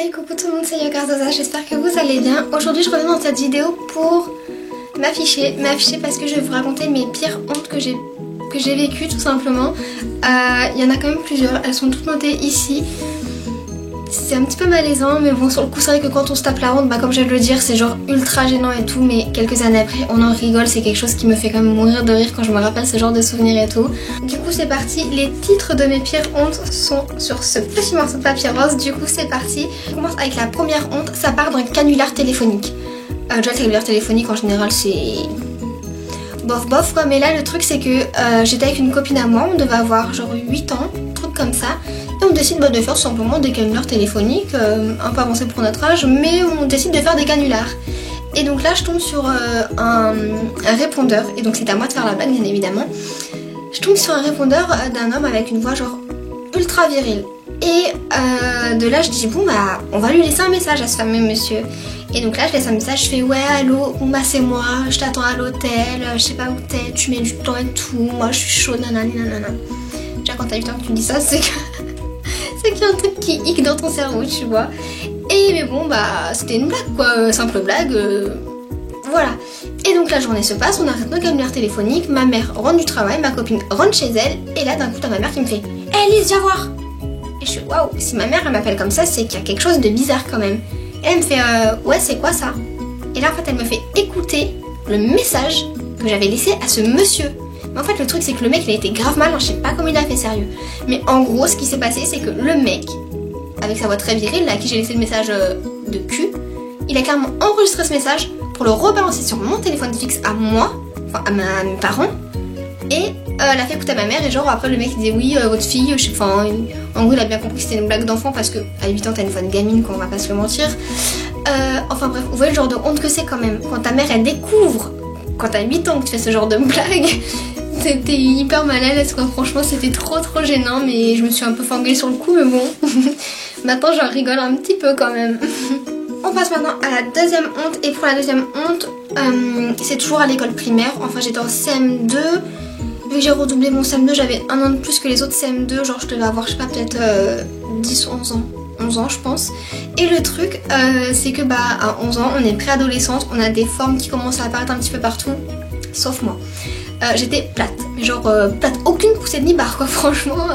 Hey coucou tout le monde, c'est Yogarzosa, j'espère que vous allez bien. Aujourd'hui je reviens dans cette vidéo pour m'afficher parce que je vais vous raconter mes pires hontes que j'ai vécues tout simplement. Il y en a quand même plusieurs, elles sont toutes notées ici. C'est un petit peu malaisant, mais bon, sur le coup c'est vrai que quand on se tape la honte, comme je viens de le dire, c'est genre ultra gênant et tout, mais quelques années après on en rigole, c'est quelque chose qui me fait quand même mourir de rire quand je me rappelle ce genre de souvenirs et tout. Du coup c'est parti, les titres de mes pires hontes sont sur ce petit morceau de papier rose, du coup c'est parti. On commence avec la première honte, ça part d'un canular téléphonique. Déjà le canular téléphonique en général c'est bof bof quoi, mais là le truc c'est que j'étais avec une copine à moi, on devait avoir genre 8 ans, un truc comme ça. Et on décide de faire tout simplement des canulars téléphoniques, un peu avancés pour notre âge, mais on décide de faire des canulars. Et donc là je tombe sur un répondeur, et donc c'est à moi de faire la blague bien évidemment. Je tombe sur un répondeur d'un homme avec une voix genre ultra virile. Et de là je dis bon on va lui laisser un message à ce fameux monsieur. Et donc là je laisse un message, je fais ouais allô, bon c'est moi, je t'attends à l'hôtel, je sais pas où t'es, tu mets du temps et tout, moi je suis chaude, nanani nanana. Déjà quand t'as 8 ans que tu me dis ça, c'est que c'est qu'il y a un truc qui hic dans ton cerveau, tu vois. Et mais bon c'était une blague quoi, simple blague, voilà. Et donc la journée se passe, on arrête nos canulars téléphoniques, ma mère rentre du travail, ma copine rentre chez elle, et là d'un coup t'as ma mère qui me fait hey, Lise viens voir. Et je suis waouh, si ma mère elle m'appelle comme ça, c'est qu'il y a quelque chose de bizarre quand même. Et elle me fait ouais c'est quoi ça. Et là en fait elle me fait écouter le message que j'avais laissé à ce monsieur. Mais en fait le truc c'est que le mec il a été grave mal, je sais pas comment il a fait sérieux. Mais en gros ce qui s'est passé c'est que le mec, avec sa voix très virile là, à qui j'ai laissé le message de cul, il a carrément enregistré ce message pour le rebalancer sur mon téléphone fixe à moi, enfin à mes parents. Et l'a fait écouter à ma mère et genre après le mec il disait oui votre fille, je sais pas, en gros il a bien compris que c'était une blague d'enfant parce que à 8 ans t'as une voix de gamine quoi, on va pas se le mentir. Enfin bref, vous voyez le genre de honte que c'est quand même, quand ta mère elle découvre, quand t'as 8 ans que tu fais ce genre de blague. C'était hyper mal à l'aise quoi, franchement c'était trop gênant, mais je me suis un peu fangée sur le coup, mais bon, maintenant j'en rigole un petit peu quand même. On passe maintenant à la deuxième honte, et pour la deuxième honte, c'est toujours à l'école primaire, enfin j'étais en CM2, vu que j'ai redoublé mon CM2, j'avais un an de plus que les autres CM2, genre je devais avoir je sais pas peut-être 10 ou 11 ans je pense. Et le truc c'est que à 11 ans on est préadolescente, on a des formes qui commencent à apparaître un petit peu partout, sauf moi. J'étais plate, mais genre plate, aucune poussette ni barre quoi franchement.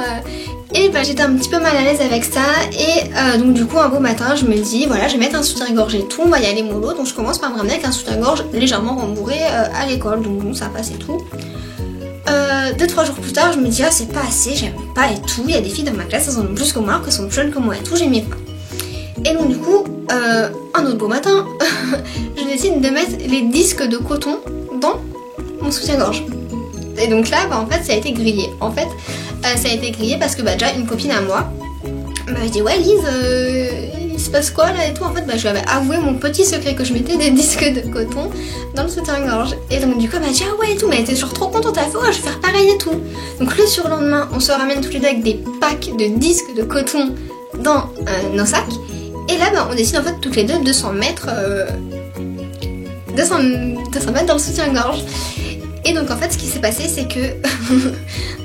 Et j'étais un petit peu mal à l'aise avec ça. Et donc du coup un beau matin je me dis voilà je vais mettre un soutien-gorge et tout, on va y aller mollo. Donc je commence par me ramener avec un soutien-gorge légèrement rembourré à l'école. Donc bon ça passe et tout. 2-3 jours plus tard je me dis ah c'est pas assez, j'aime pas et tout. Il y a des filles dans ma classe, elles en ont plus que moi, qu'elles sont plus jeunes que moi et tout, j'aimais pas. Et donc du coup un autre beau matin je décide de mettre les disques de coton dans mon soutien-gorge. Et donc là en fait ça a été grillé. En fait ça a été grillé parce que déjà une copine à moi m'a dit ouais Lise il se passe quoi là et tout. En fait je lui avais avoué mon petit secret que je mettais des disques de coton dans le soutien-gorge. Et donc du coup elle m'a dit ah ouais et tout, mais elle était genre trop contente, elle a fait ouais je vais faire pareil et tout. Donc le surlendemain on se ramène tous les deux avec des packs de disques de coton dans nos sacs. Et là on décide en fait toutes les deux de s'en mettre dans le soutien-gorge. Et donc en fait ce qui s'est passé c'est que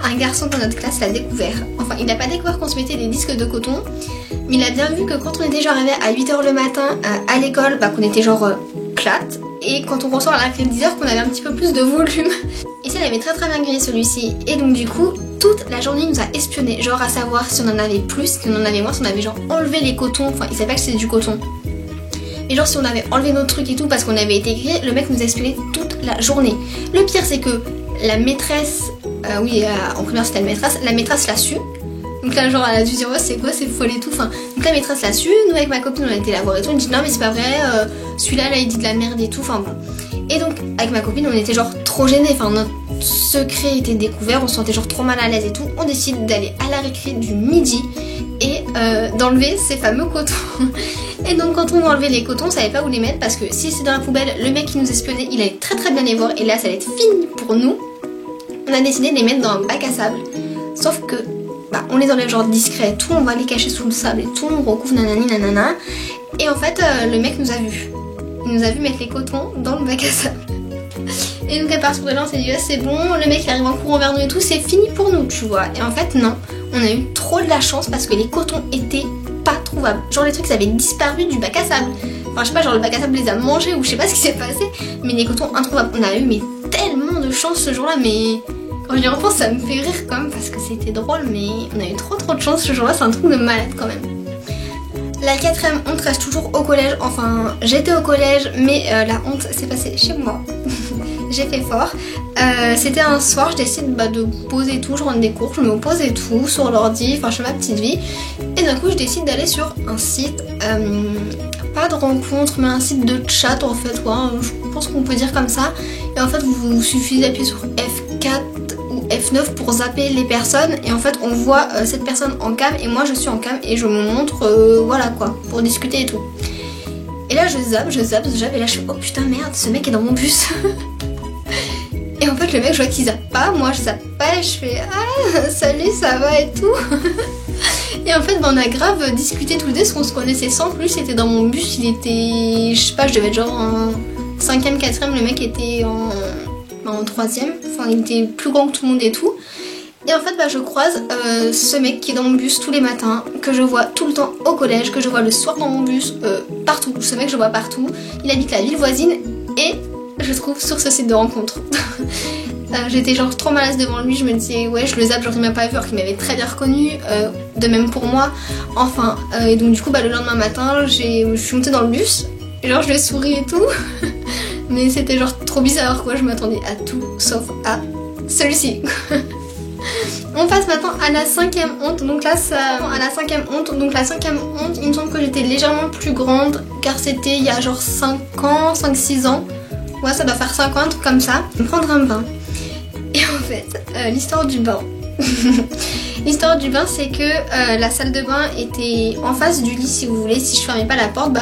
un garçon dans notre classe l'a découvert. Enfin il n'a pas découvert qu'on se mettait des disques de coton, mais il a bien vu que quand on était genre arrivé à 8h le matin à l'école, qu'on était genre plate, et quand on ressort à la récré de 10h qu'on avait un petit peu plus de volume. Et ça il avait très bien grillé celui-ci. Et donc du coup toute la journée il nous a espionnés, genre à savoir si on en avait plus, si on en avait moins, si on avait genre enlevé les cotons, enfin il savait pas que c'était du coton. Et genre si on avait enlevé nos trucs et tout parce qu'on avait été grillés, le mec nous a espionnés toute la journée. Le pire c'est que la maîtresse, en première c'était la maîtresse l'a su. Donc là genre elle a dû dire ouais c'est quoi, c'est folle et tout. Enfin, donc la maîtresse l'a su, nous avec ma copine on a été la voir et tout, on dit non mais c'est pas vrai, celui-là là il dit de la merde et tout, enfin bon. Et donc avec ma copine on était genre trop gênés, enfin notre secret était découvert, on se sentait genre trop mal à l'aise et tout. On décide d'aller à la récré du midi et d'enlever ces fameux cotons. Et donc quand on a enlevé les cotons on savait pas où les mettre parce que si c'est dans la poubelle, le mec qui nous espionnait il allait très bien les voir et là ça allait être fini pour nous. On a décidé de les mettre dans un bac à sable, sauf que on les enlève genre discret et tout, on va les cacher sous le sable et tout, on recouvre nanani nanana. Et en fait le mec nous a vus, il nous a vu mettre les cotons dans le bac à sable. Et donc à partir de là on s'est dit ah, c'est bon, le mec il arrive en courant vers nous et tout, c'est fini pour nous tu vois. Et en fait non, on a eu trop de la chance parce que les cotons étaient pas trouvables. Genre les trucs avaient disparu du bac à sable. Enfin je sais pas, genre le bac à sable les a mangés ou je sais pas ce qui s'est passé. Mais les cotons introuvables. On a eu mais tellement de chance ce jour-là, mais quand j'y repense ça me fait rire quand même parce que c'était drôle, mais on a eu trop de chance ce jour-là, c'est un truc de malade quand même. La 4ème honte reste toujours au collège, enfin j'étais au collège mais la honte s'est passée chez moi. J'ai fait fort. C'était un soir, je décide de poser tout, je rentre des cours, je me pose et tout sur l'ordi, enfin je fais ma petite vie. Et d'un coup je décide d'aller sur un site, pas de rencontre mais un site de chat en fait, ouais, je pense qu'on peut dire comme ça. Et en fait vous suffit d'appuyer sur F4 ou F9 pour zapper les personnes et en fait on voit cette personne en cam et moi je suis en cam et je me montre, voilà quoi, pour discuter et tout. Et là je zappe et là je fais oh putain merde, ce mec est dans mon bus. Et en fait le mec je vois qu'il zappe pas, moi je zappe pas et je fais ah salut ça va et tout. Et en fait on a grave discuté tous les deux parce qu'on se connaissait sans plus, c'était dans mon bus, il était, je sais pas, je devais être genre en 5ème, 4ème, le mec était en 3ème, enfin il était plus grand que tout le monde et tout. Et en fait je croise ce mec qui est dans mon bus tous les matins, que je vois tout le temps au collège, que je vois le soir dans mon bus, partout. Ce mec je le vois partout, il habite la ville voisine et je trouve sur ce site de rencontre. J'étais genre trop mal à l'aise devant lui, je me disais ouais je le zappe, genre il m'a pas vu alors qu'il m'avait très bien reconnu, de même pour moi. Enfin et donc du coup le lendemain matin je suis montée dans le bus, genre je lui ai souri et tout. Mais c'était genre trop bizarre quoi, je m'attendais à tout sauf à celui-ci. On passe maintenant à la 5ème honte, donc là ça... à la 5ème honte, donc la 5ème honte, il me semble que j'étais légèrement plus grande car c'était il y a genre 5 ans, 5-6 ans. Ouais ça doit faire 5 ans, un truc comme ça. Prendre un bain. Et en fait, l'histoire du bain. L'histoire du bain c'est que la salle de bain était en face du lit si vous voulez, si je fermais pas la porte,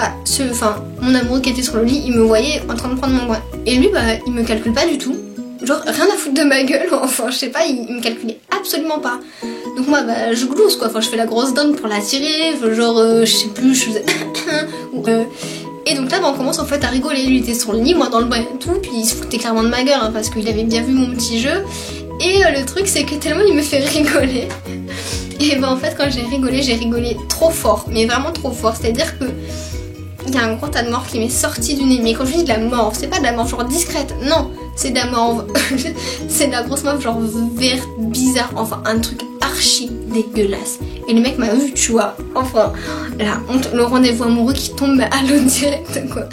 mon amoureux qui était sur le lit, il me voyait en train de prendre mon bain. Et lui il me calcule pas du tout. Genre rien à foutre de ma gueule, enfin je sais pas, il me calculait absolument pas. Donc moi je glousse quoi, enfin je fais la grosse donne pour l'attirer, genre je sais plus, je faisais et donc là on commence en fait à rigoler, lui était sur le lit, moi dans le bain et tout, puis il se foutait clairement de ma gueule hein, parce qu'il avait bien vu mon petit jeu. Et le truc c'est que tellement il me fait rigoler. Et en fait quand j'ai rigolé trop fort, mais vraiment trop fort, c'est à dire que il y a un gros tas de morve qui m'est sorti du nez. Mais quand je dis de la morve, c'est pas de la morve genre discrète, non, c'est de la morve. C'est de la grosse morve genre vert bizarre, enfin un truc archi dégueulasse. Et le mec m'a vu, tu vois, enfin la honte, le rendez-vous amoureux qui tombe à l'eau direct quoi.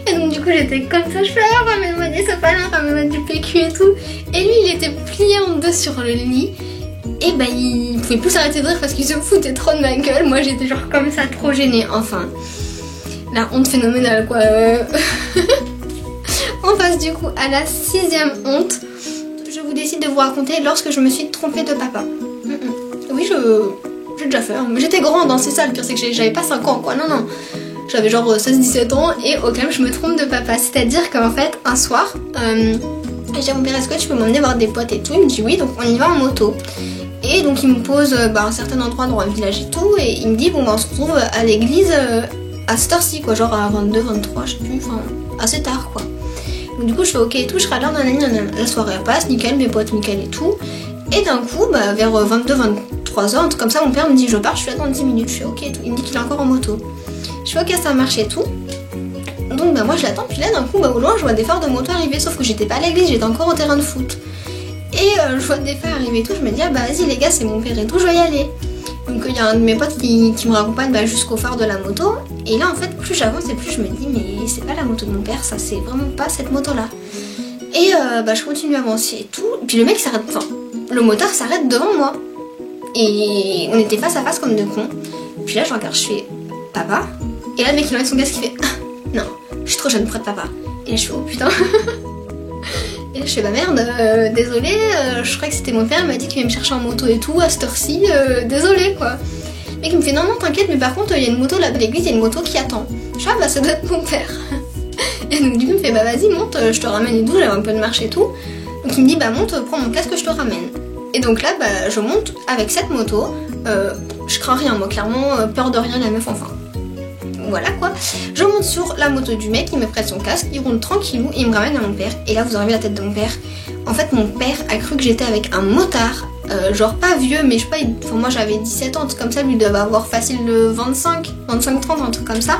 Et donc du coup j'étais comme ça, je fais ah ramène-moi des sopalins, ramène-moi du PQ et tout. Et lui il était plié en deux sur le lit. Et il pouvait plus s'arrêter de rire parce qu'il se foutait trop de ma gueule. Moi j'étais genre comme ça trop gênée, enfin la honte phénoménale quoi. On passe du coup à la 6ème honte. Je vous décide de vous raconter lorsque je me suis trompée de papa. Oui j'ai déjà fait, hein. Mais j'étais grande hein, c'est ça le pire, c'est que j'avais pas 5 ans quoi, non. J'avais genre 16-17 ans et au calme je me trompe de papa. C'est-à-dire qu'en fait un soir, j'ai dit à mon père est-ce que tu peux m'emmener voir des potes et tout. Il me dit oui, donc on y va en moto. Et donc il me pose à un certain endroit dans un village et tout. Et il me dit bon on se retrouve à l'église à cette heure-ci quoi, genre à 22, 23 je sais plus, enfin assez tard quoi. Donc du coup je fais ok et tout, je serai là, la soirée passe, nickel, mes potes nickel et tout. Et d'un coup vers 22, 23h, un truc comme ça, mon père me dit je pars, je suis là dans 10 minutes, je fais ok et tout. Il me dit qu'il est encore en moto. Je fais ok ça marche et tout. Donc moi je l'attends, puis là d'un coup au loin je vois des phares de moto arriver, sauf que j'étais pas à l'église, j'étais encore au terrain de foot. Et je vois des phares arriver et tout, je me dis ah vas-y les gars c'est mon père et tout, je vais y aller. Donc il y a un de mes potes qui me raccompagne jusqu'au phare de la moto. Et là en fait plus j'avance et plus je me dis mais c'est pas la moto de mon père, ça c'est vraiment pas cette moto là. Et je continue à avancer et tout. Et puis le mec s'arrête, enfin le moteur s'arrête devant moi. Et on était face à face comme deux cons. Puis là je regarde, je fais papa. Et là le mec il enlève son casque, il fait non, je suis trop jeune pour être papa. Et là je fais oh putain. Et là je fais bah merde, désolée, je croyais que c'était mon père, il m'a dit qu'il allait me chercher en moto et tout, à cette heure-ci, désolée quoi. Le mec il me fait non t'inquiète, mais par contre il y a une moto là de l'église, il y a une moto qui attend. Je fais ah bah ça doit être mon père. Et donc du coup il me fait bah vas-y monte, je te ramène et tout, j'avais un peu de marche et tout. Donc il me dit bah monte, prends mon casque, je te ramène. Et donc là je monte avec cette moto, je crains rien moi clairement, peur de rien la meuf enfin. Voilà quoi, je monte sur la moto du mec, il me prête son casque, il roule tranquillou et il me ramène à mon père. Et là vous aurez vu la tête de mon père. En fait mon père a cru que j'étais avec un motard genre pas vieux, mais je sais pas, enfin, moi j'avais 17 ans, comme ça, lui devait avoir facile de 25, 30, un truc comme ça.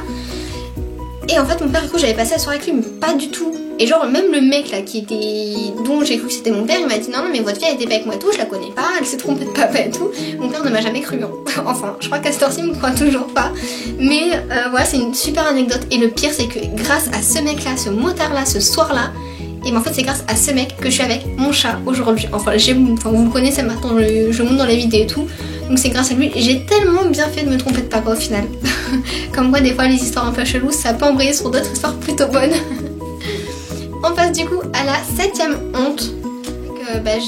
Et en fait mon père, du coup, j'avais passé la soirée avec lui, mais pas du tout. Et genre même le mec là qui était, dont j'ai cru que c'était mon père, il m'a dit non mais votre fille elle était pas avec moi et tout, je la connais pas, elle s'est trompée de papa et tout. Mon père ne m'a jamais cru, hein. Enfin je crois qu'à cette heure-ci il me croit toujours pas. Mais voilà, c'est une super anecdote. Et le pire c'est que grâce à ce mec là, ce motard là, ce soir là, et ben en fait c'est grâce à ce mec que je suis avec mon chat aujourd'hui. Enfin vous le connaissez maintenant, je monte dans les vidéos et tout. Donc c'est grâce à lui, j'ai tellement bien fait de me tromper de papa au final. Comme quoi des fois les histoires un peu cheloues ça peut embrayer sur d'autres histoires plutôt bonnes. On passe du coup à la 7ème honte.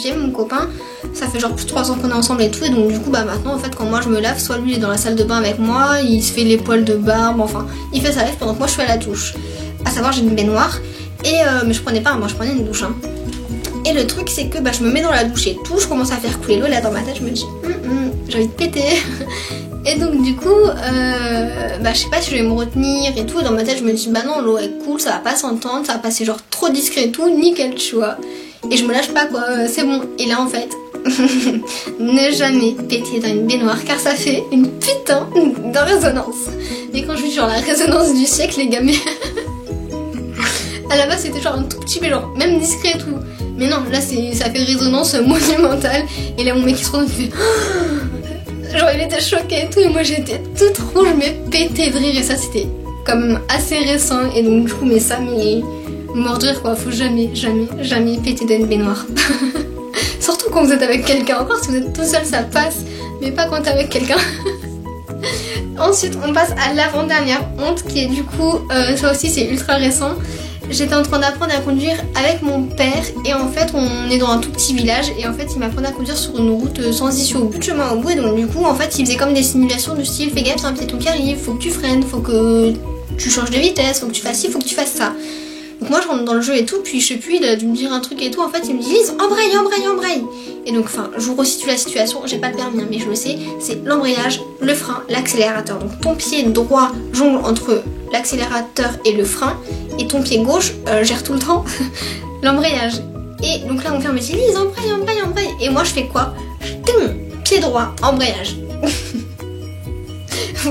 J'aime mon copain, ça fait genre plus de 3 ans qu'on est ensemble et tout, et donc du coup maintenant en fait quand moi je me lave, soit lui il est dans la salle de bain avec moi, il se fait les poils de barbe, enfin il fait sa lèvre pendant que moi je suis à la douche. À savoir j'ai une baignoire, et mais je prenais pas un bain, je prenais une douche, hein. Et le truc c'est que je me mets dans la douche et tout, je commence à faire couler l'eau, et là dans ma tête je me dis j'ai envie de péter. Et donc du coup, je sais pas si je vais me retenir et tout, et dans ma tête je me dis non, l'eau est cool, ça va pas s'entendre, ça va passer genre trop discret et tout, nickel tu vois. Et je me lâche pas quoi, c'est bon. Et là en fait, ne jamais péter dans une baignoire car ça fait une putain de résonance. Mais quand je dis genre la résonance du siècle les gars, mais à la base c'était genre un tout petit mais genre même discret et tout. Mais non, là ça fait résonance monumentale. Et là mon mec il se retourne et fait genre il était choqué et tout, et moi j'étais toute rouge mais pété de rire, et ça c'était quand même assez récent. Et donc du coup mais ça mais mort de rire quoi, faut jamais péter dans une baignoire. Surtout quand vous êtes avec quelqu'un, encore si vous êtes tout seul ça passe, mais pas quand t'es avec quelqu'un. Ensuite on passe à l'avant-dernière honte qui est du coup, ça aussi c'est ultra récent. J'étais en train d'apprendre à conduire avec mon père, et en fait on est dans un tout petit village, et en fait il m'apprenait à conduire sur une route sans issue au bout de chemin au bout, et donc du coup en fait il faisait comme des simulations du style fais gaffe c'est un piéton qui arrive, faut que tu freines, faut que tu changes de vitesse, faut que tu fasses ci, faut que tu fasses ça. Donc moi je rentre dans le jeu et tout, puis je sais plus, il a dû me dire un truc et tout, en fait il me dit embraye. Et donc enfin je vous resitue la situation, j'ai pas le permis hein, mais je le sais, c'est l'embrayage, le frein, l'accélérateur. Donc ton pied droit jongle entre l'accélérateur et le frein, et ton pied gauche gère tout le temps l'embrayage. Et donc là mon père me dit Lise embraye. Et moi je fais quoi? Pied droit, embrayage.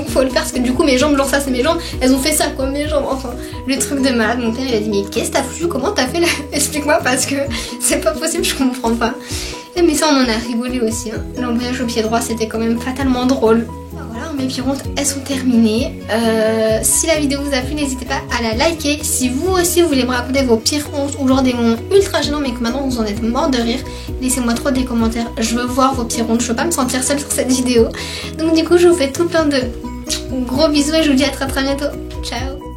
Faut le faire parce que du coup mes jambes, genre ça c'est mes jambes, elles ont fait ça quoi, mes jambes, enfin le truc de malade. Mon père il a dit mais qu'est-ce que t'as foutu, comment t'as fait là? Explique-moi parce que c'est pas possible, je comprends pas. Et mais ça on en a rigolé aussi hein. L'embrayage au pied droit c'était quand même fatalement drôle. Voilà, mes pires hontes elles sont terminées. Si la vidéo vous a plu n'hésitez pas à la liker. Si vous aussi vous voulez me raconter vos pires hontes ou genre des moments ultra gênants mais que maintenant vous en êtes mort de rire, laissez-moi trop des commentaires, je veux voir vos pires hontes, je veux pas me sentir seule sur cette vidéo. Donc du coup je vous fais tout plein de gros bisous et je vous dis à très bientôt. Ciao.